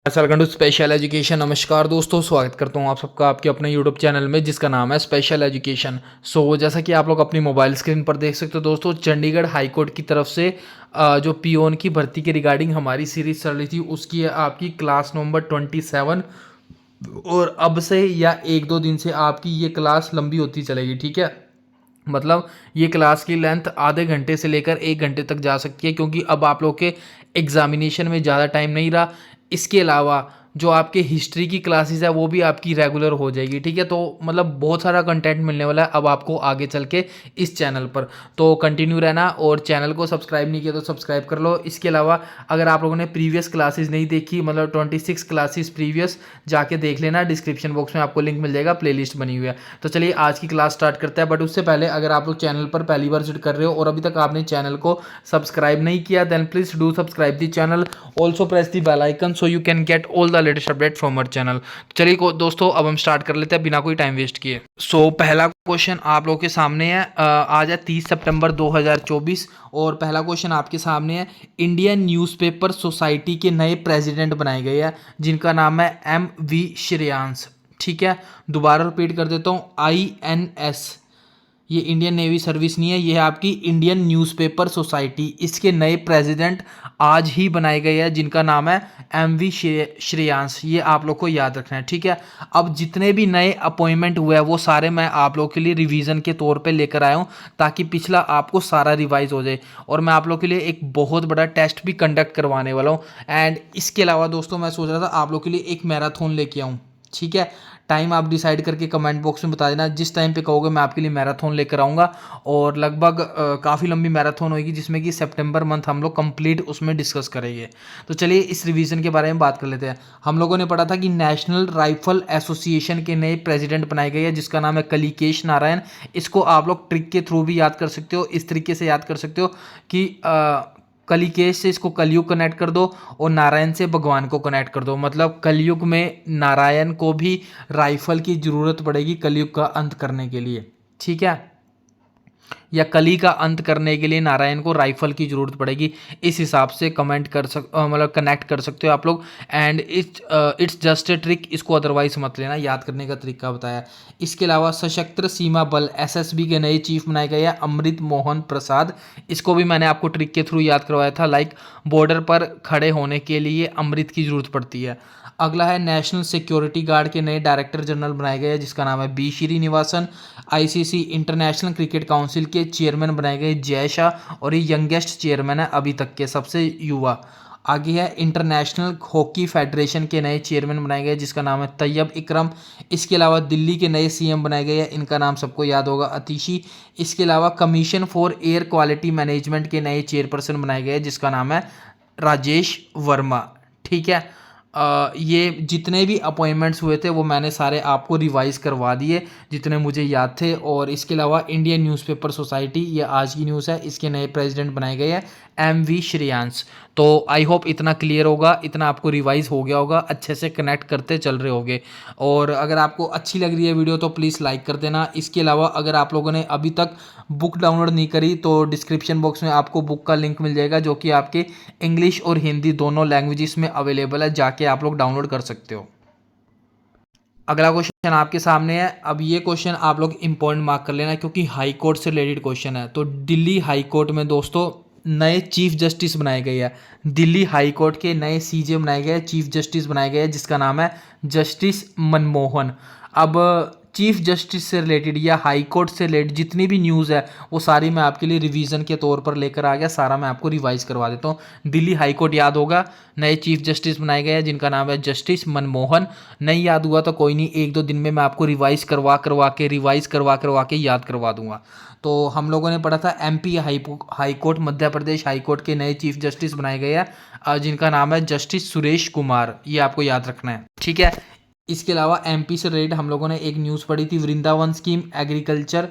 Welcome to special education. नमस्कार दोस्तों, स्वागत करता हूं आप सबका आपके अपने यूट्यूब चैनल में जिसका नाम है स्पेशल एजुकेशन। जैसा कि आप लोग अपनी मोबाइल स्क्रीन पर देख सकते हो दोस्तों, चंडीगढ़ हाई कोर्ट की तरफ से जो पियोन की भर्ती के रिगार्डिंग हमारी सीरीज चल रही थी उसकी है आपकी क्लास नंबर 27। और अब से या एक दो दिन से आपकी ये क्लास लंबी होती चलेगी, ठीक है। मतलब ये क्लास की लेंथ आधे घंटे से लेकर 1 घंटे तक जा सकती है, क्योंकि अब आप लोग के एग्जामिनेशन में ज़्यादा टाइम नहीं रहा। इसके अलावा जो आपके हिस्ट्री की क्लासेस है वो भी आपकी रेगुलर हो जाएगी, ठीक है। तो मतलब बहुत सारा कंटेंट मिलने वाला है अब आपको आगे चल के इस चैनल पर। तो कंटिन्यू रहना, और चैनल को सब्सक्राइब नहीं किया तो सब्सक्राइब कर लो। इसके अलावा अगर आप लोगों ने प्रीवियस क्लासेस नहीं देखी, मतलब 26 क्लासेस प्रीवियस, जाके देख लेना। डिस्क्रिप्शन बॉक्स में आपको लिंक मिल जाएगा, प्लेलिस्ट बनी हुई है। तो चलिए आज की क्लास स्टार्ट करते हैं। बट उससे पहले अगर आप लोग चैनल पर पहली बार विजिट कर रहे हो और अभी तक आपने चैनल को सब्सक्राइब नहीं किया, then please do subscribe the channel. Also press the bell icon so you can get all the latest update from our channel. चलिए दोस्तों, अब हम स्टार्ट कर लेते हैं बिना कोई टाइम वेस्ट किए। पहला क्वेश्चन आप लोगों के सामने है, आज है 30 सितंबर 2024। और पहला क्वेश्चन आपके सामने है, इंडियन न्यूज़पेपर सोसाइटी के नए प्रेसिडेंट बनाए गए हैं जिनका नाम है MV श्रेयांश, ठीक है। दोबारा रिपीट कर देता हूँ, INS, ये इंडियन नेवी सर्विस नहीं है, ये है आपकी इंडियन न्यूज़पेपर सोसाइटी। इसके नए प्रेसिडेंट आज ही बनाए गए हैं जिनका नाम है MV श्रेयांश। ये आप लोग को याद रखना है, ठीक है। अब जितने भी नए अपॉइंटमेंट हुए हैं वो सारे मैं आप लोग के लिए रिवीजन के तौर पे लेकर आया हूँ, ताकि पिछला आपको सारा रिवाइज हो जाए। और मैं आप लोग के लिए एक बहुत बड़ा टेस्ट भी कंडक्ट करवाने वाला हूँ। एंड इसके अलावा दोस्तों मैं सोच रहा था आप लोग के लिए एक मैराथन लेके आऊँ, ठीक है। टाइम आप डिसाइड करके कमेंट बॉक्स में बता देना, जिस टाइम पे कहोगे मैं आपके लिए मैराथन लेकर आऊँगा। और लगभग काफ़ी लंबी मैराथन होगी जिसमें कि सितंबर मंथ हम लोग कंप्लीट उसमें डिस्कस करेंगे। तो चलिए इस रिवीजन के बारे में बात कर लेते हैं। हम लोगों ने पढ़ा था कि नेशनल राइफल एसोसिएशन के नए प्रेसिडेंट बनाए गए हैं जिसका नाम है कलिकेश नारायण। इसको आप लोग ट्रिक के थ्रू भी याद कर सकते हो, इस तरीके से याद कर सकते हो कि कलिकेश से इसको कलयुग कनेक्ट कर दो और नारायण से भगवान को कनेक्ट कर दो। मतलब कलयुग में नारायण को भी राइफल की ज़रूरत पड़ेगी कलयुग का अंत करने के लिए, ठीक है। या कली का अंत करने के लिए नारायण को राइफल की ज़रूरत पड़ेगी। इस हिसाब से कमेंट कर मतलब कनेक्ट कर सकते हो आप लोग। And it's just a trick, इसको अदरवाइज मत लेना, याद करने का तरीका बताया। इसके अलावा सशस्त्र सीमा बल SSB के नए चीफ बनाए गए हैं अमृत मोहन प्रसाद। इसको भी मैंने आपको ट्रिक के थ्रू याद करवाया था। लाइक बॉर्डर पर खड़े होने के लिए अमृत की ज़रूरत पड़ती है। अगला है नेशनल सिक्योरिटी गार्ड के नए डायरेक्टर जनरल बनाए गए हैं जिसका नाम है B Srinivasan. ICC international cricket council के चेयरमैन बनाए गए जय शाह, और ये यंगेस्ट चेयरमैन है अभी तक के, सबसे युवा। आगे है इंटरनेशनल हॉकी फेडरेशन के नए चेयरमैन बनाए गए जिसका नाम है तैयब इकरम। इसके अलावा दिल्ली के नए CM बनाए गए हैं, इनका नाम सबको याद होगा, अतिशी। इसके अलावा commission for air quality management के नए चेयरपर्सन बनाए गए जिसका नाम है राजेश वर्मा, ठीक है। ये जितने भी अपॉइंटमेंट्स हुए थे वो मैंने सारे आपको रिवाइज करवा दिए जितने मुझे याद थे। और इसके अलावा इंडियन न्यूज़पेपर सोसाइटी, ये आज की न्यूज़ है, इसके नए प्रेसिडेंट बनाए गए हैं MV श्रेयांश। तो आई होप इतना क्लियर होगा, इतना आपको रिवाइज हो गया होगा, अच्छे से कनेक्ट करते चल रहे होगे। और अगर आपको अच्छी लग रही है वीडियो तो प्लीज़ लाइक कर देना। इसके अलावा अगर आप लोगों ने अभी तक बुक डाउनलोड नहीं करी तो डिस्क्रिप्शन बॉक्स में आपको बुक का लिंक मिल जाएगा, जो कि आपके इंग्लिश और हिंदी दोनों लैंग्वेजेस में अवेलेबल है, जाके आप लोग डाउनलोड कर सकते हो। अगला क्वेश्चन आपके सामने है। अब ये क्वेश्चन आप लोग इंपॉर्टेंट मार्क कर लेना क्योंकि हाई कोर्ट से रिलेटेड क्वेश्चन है। तो दिल्ली हाई कोर्ट में दोस्तों नए चीफ जस्टिस बनाए गए हैं। दिल्ली हाई कोर्ट के नए CJ बनाए गए, चीफ जस्टिस बनाए गए जिसका नाम है जस्टिस मनमोहन। अब चीफ जस्टिस से रिलेटेड या हाई कोर्ट से रिलेटेड जितनी भी न्यूज़ है वो सारी मैं आपके लिए रिवीजन के तौर पर लेकर आ गया, सारा मैं आपको रिवाइज करवा देता हूँ। दिल्ली हाई कोर्ट याद होगा, नए चीफ जस्टिस बनाए गए हैं जिनका नाम है जस्टिस मनमोहन। नहीं याद हुआ तो कोई नहीं, एक दो दिन में मैं आपको रिवाइज करवा के याद करवा दूंगा। तो हम लोगों ने पढ़ा था MP high court, Madhya Pradesh high court के नए चीफ जस्टिस बनाए गए हैं जिनका नाम है जस्टिस सुरेश कुमार, ये आपको याद रखना है, ठीक है। इसके अलावा MP से रिलेटेड हम लोगों ने एक न्यूज़ पढ़ी थी, Vrindavan scheme agriculture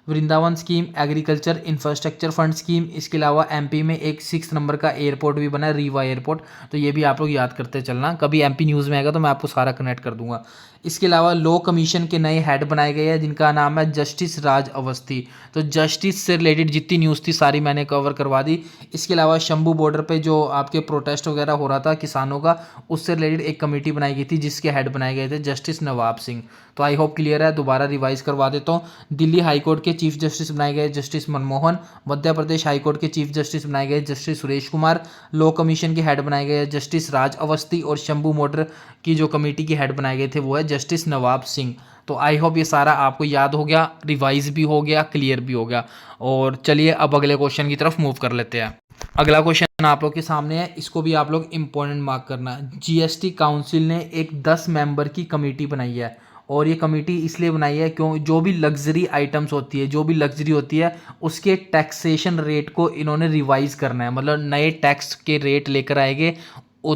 Vrindavan scheme, agriculture infrastructure fund scheme. इसके अलावा एमपी में एक 6 नंबर का एयरपोर्ट भी बना है, रीवा एयरपोर्ट। तो ये भी आप लोग याद करते चलना, कभी एमपी न्यूज़ में आएगा तो मैं आपको सारा कनेक्ट कर दूंगा। इसके अलावा लॉ कमीशन के नए हेड बनाए गए हैं जिनका नाम है जस्टिस राज अवस्थी। तो जस्टिस से रिलेटेड जितनी न्यूज़ थी सारी मैंने कवर करवा दी। इसके अलावा शंभू बॉर्डर पे जो आपके प्रोटेस्ट वगैरह हो रहा था किसानों का, उससे रिलेटेड एक कमेटी बनाई गई थी जिसके हेड बनाए गए थे जस्टिस नवाब सिंह। तो आई होप क्लियर है, दोबारा रिवाइज करवा देता हूँ। दिल्ली हाईकोर्ट के चीफ जस्टिस बनाए गए जस्टिस मनमोहन। मध्य प्रदेश हाईकोर्ट के चीफ जस्टिस बनाए गए justice Suresh Kumar. Law commission के हेड बनाए गए जस्टिस राज अवस्थी। और शंभू बॉर्डर की जो कमेटी के हेड बनाए गए थे वो है जस्टिस नवाब सिंह। तो आई होप ये सारा आपको याद हो गया, रिवाइज भी हो गया, क्लियर भी हो गया। और चलिए अब अगले क्वेश्चन की तरफ मूव कर लेते हैं। अगला क्वेश्चन आप लोग के सामने है, इसको भी आप लोग इंपॉर्टेंट मार्क करना। जीएसटी काउंसिल ने एक 10 मेंबर की कमेटी बनाई है, और ये कमेटी इसलिए बनाई है क्यों, जो भी लग्जरी आइटम्स होती है, जो भी लग्जरी होती है उसके टैक्सेशन रेट को इन्होंने रिवाइज करना है। मतलब नए टैक्स के रेट लेकर आएंगे,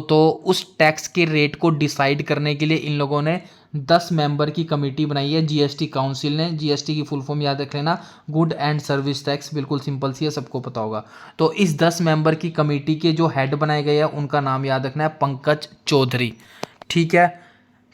तो उस टैक्स के रेट को डिसाइड करने के लिए इन लोगों ने 10 मेंबर की कमेटी बनाई है जीएसटी काउंसिल ने। जीएसटी की फुल फॉर्म याद रख लेना, गुड एंड सर्विस टैक्स, बिल्कुल सिंपल सी है, सबको पता होगा। तो इस 10 मेंबर की कमेटी के जो हेड बनाए गए हैं उनका नाम याद रखना है पंकज चौधरी। ठीक है,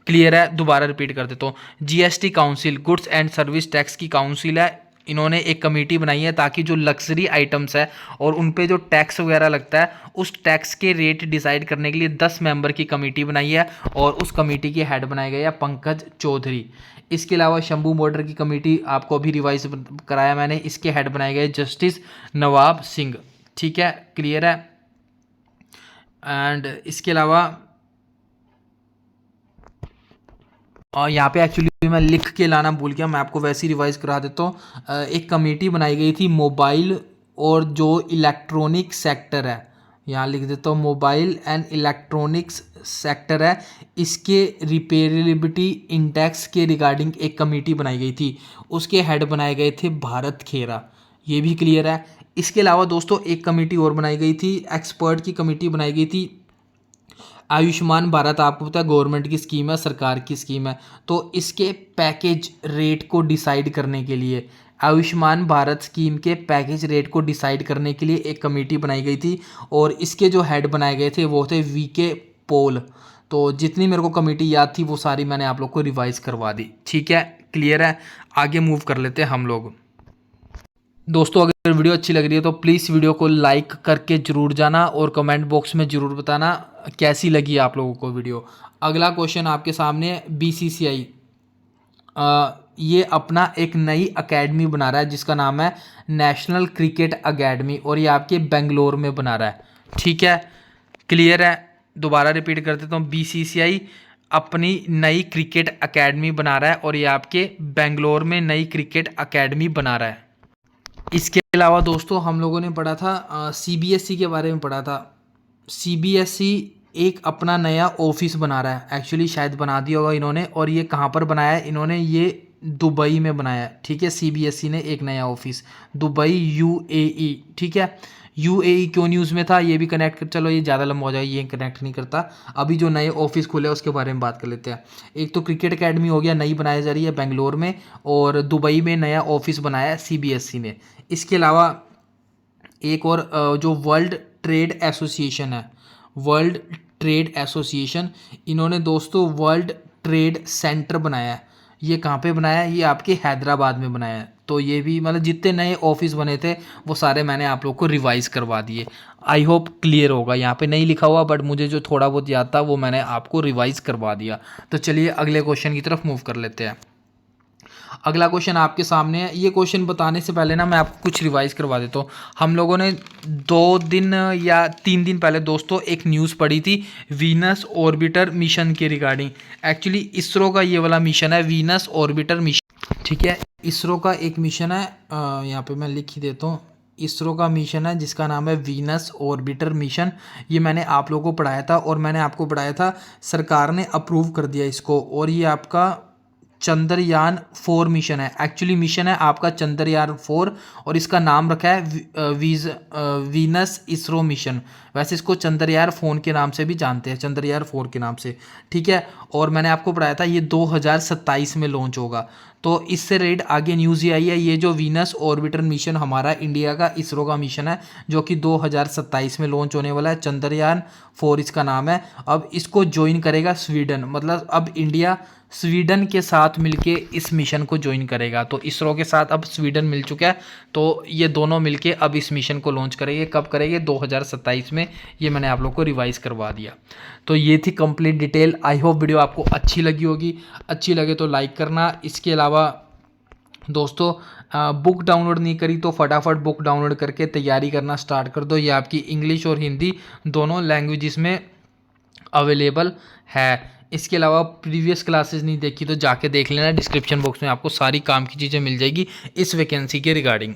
क्लियर है, दोबारा रिपीट कर देता हूँ। GST council goods and service tax की काउंसिल है, इन्होंने एक कमेटी बनाई है ताकि जो लग्जरी आइटम्स है और उन पे जो टैक्स वगैरह लगता है उस टैक्स के रेट डिसाइड करने के लिए 10 मेंबर की कमेटी बनाई है, और उस कमेटी के हेड बनाए गए हैं पंकज चौधरी। इसके अलावा शंभू बॉर्डर की कमेटी आपको अभी रिवाइज कराया मैंने, इसके हेड बनाए गए जस्टिस नवाब सिंह। ठीक है, क्लियर है। एंड इसके अलावा और यहाँ पे एक्चुअली मैं लिख के लाना भूल गया, मैं आपको वैसे ही रिवाइज करा देता हूँ। एक कमेटी बनाई गई थी मोबाइल और जो इलेक्ट्रॉनिक सेक्टर है, यहाँ लिख देता हूँ मोबाइल एंड इलेक्ट्रॉनिक्स सेक्टर है, इसके रिपेयरेबिलिटी इंडेक्स के रिगार्डिंग एक कमेटी बनाई गई थी, उसके हेड बनाए गए थे भारत खेरा। ये भी क्लियर है। इसके अलावा दोस्तों एक कमेटी और बनाई गई थी, एक्सपर्ट की कमेटी बनाई गई थी आयुष्मान भारत। आपको पता है गवर्नमेंट की स्कीम है, सरकार की स्कीम है, तो इसके पैकेज रेट को डिसाइड करने के लिए, आयुष्मान भारत स्कीम के पैकेज रेट को डिसाइड करने के लिए एक कमेटी बनाई गई थी, और इसके जो हेड बनाए गए थे वो थे वीके पॉल। तो जितनी मेरे को कमेटी याद थी वो सारी मैंने आप लोग को रिवाइज करवा दी। ठीक है, क्लियर है। आगे मूव कर लेते हैं हम लोग। दोस्तों अगर वीडियो अच्छी लग रही है तो प्लीज़ वीडियो को लाइक करके ज़रूर जाना, और कमेंट बॉक्स में ज़रूर बताना कैसी लगी आप लोगों को वीडियो। अगला क्वेश्चन आपके सामने है, बीसीसीआई ये अपना एक नई अकेडमी बना रहा है जिसका नाम है नेशनल क्रिकेट अकेडमी, और ये आपके बेंगलोर में बना रहा है। ठीक है, क्लियर है। दोबारा रिपीट कर देता हूँ, बीसीसीआई अपनी नई क्रिकेट अकेडमी बना रहा है, और ये आपके बेंगलोर में नई क्रिकेट अकेडमी बना रहा है। इसके अलावा दोस्तों हम लोगों ने पढ़ा था सीबीएसई के बारे में पढ़ा था। सीबीएसई एक अपना नया ऑफिस बना रहा है, एक्चुअली शायद बना दिया होगा इन्होंने, और ये कहाँ पर बनाया है इन्होंने, ये दुबई में बनाया है। ठीक है, सीबीएसई ने एक नया ऑफिस दुबई यूएई। ठीक है, यूएई क्यों न्यूज़ में था ये भी कनेक्ट कर, चलो ये ज़्यादा लंबा हो जाएगा, ये कनेक्ट नहीं करता। अभी जो नए ऑफिस खुले उसके बारे में बात कर लेते हैं। एक तो क्रिकेट अकेडमी हो गया, नई बनाई जा रही है बेंगलोर में, और दुबई में नया ऑफिस बनाया है सीबीएसई ने। इसके अलावा एक और जो वर्ल्ड ट्रेड एसोसिएशन है, वर्ल्ड ट्रेड एसोसिएशन, इन्होंने दोस्तों वर्ल्ड ट्रेड सेंटर बनाया है। ये कहाँ पे बनाया है, ये आपके हैदराबाद में बनाया है। तो ये भी मतलब जितने नए ऑफिस बने थे वो सारे मैंने आप लोग को रिवाइज करवा दिए। आई होप क्लियर होगा, यहाँ पे नहीं लिखा हुआ बट मुझे जो थोड़ा बहुत याद था वो मैंने आपको रिवाइज करवा दिया। तो चलिए अगले क्वेश्चन की तरफ मूव कर लेते हैं। अगला क्वेश्चन आपके सामने है। ये क्वेश्चन बताने से पहले ना मैं आपको कुछ रिवाइज करवा देता हूँ। हम लोगों ने 2 दिन या 3 दिन पहले दोस्तों एक न्यूज़ पढ़ी थी वीनस ऑर्बिटर मिशन के रिगार्डिंग। एक्चुअली इसरो का ये वाला मिशन है वीनस ऑर्बिटर मिशन। ठीक है, इसरो का एक मिशन है, यहाँ पे मैं लिख ही देता हूँ। इसरो का मिशन है जिसका नाम है वीनस ऑर्बिटर मिशन। ये मैंने आप लोगों को पढ़ाया था, और मैंने आपको पढ़ाया था सरकार ने अप्रूव कर दिया इसको, और ये आपका चंद्रयान 4 मिशन है। एक्चुअली मिशन है आपका चंद्रयान 4, और इसका नाम रखा है वीनस इसरो मिशन। वैसे इसको चंद्रयान 4 के नाम से भी जानते हैं, चंद्रयान 4 के नाम से। ठीक है, और मैंने आपको पढ़ाया था ये 2027 में लॉन्च होगा। तो इससे रिलेटेड आगे न्यूज़ ये आई है, ये जो वीनस ऑर्बिटर मिशन हमारा इंडिया का इसरो का मिशन है जो कि 2027 में लॉन्च होने वाला है, चंद्रयान 4 इसका नाम है। अब इसको ज्वाइन करेगा स्वीडन, मतलब अब इंडिया स्वीडन के साथ मिलके इस मिशन को ज्वाइन करेगा। तो इसरो के साथ अब स्वीडन मिल चुका है, तो ये दोनों मिलके अब इस मिशन को लॉन्च करेंगे। कब करेंगे? 2027 में। ये मैंने आप लोग को रिवाइज करवा दिया। तो ये थी complete detail. I hope video आपको अच्छी लगी होगी। अच्छी लगे तो लाइक करना। इसके अलावा दोस्तों बुक डाउनलोड नहीं करी तो फटाफट बुक डाउनलोड करके तैयारी करना स्टार्ट कर दो। ये आपकी इंग्लिश और हिंदी दोनों लैंग्वेजेस में अवेलेबल है। इसके अलावा प्रीवियस क्लासेस नहीं देखी तो जाके देख लेना, डिस्क्रिप्शन बॉक्स में आपको सारी काम की चीज़ें मिल जाएगी इस वैकेंसी के रिगार्डिंग।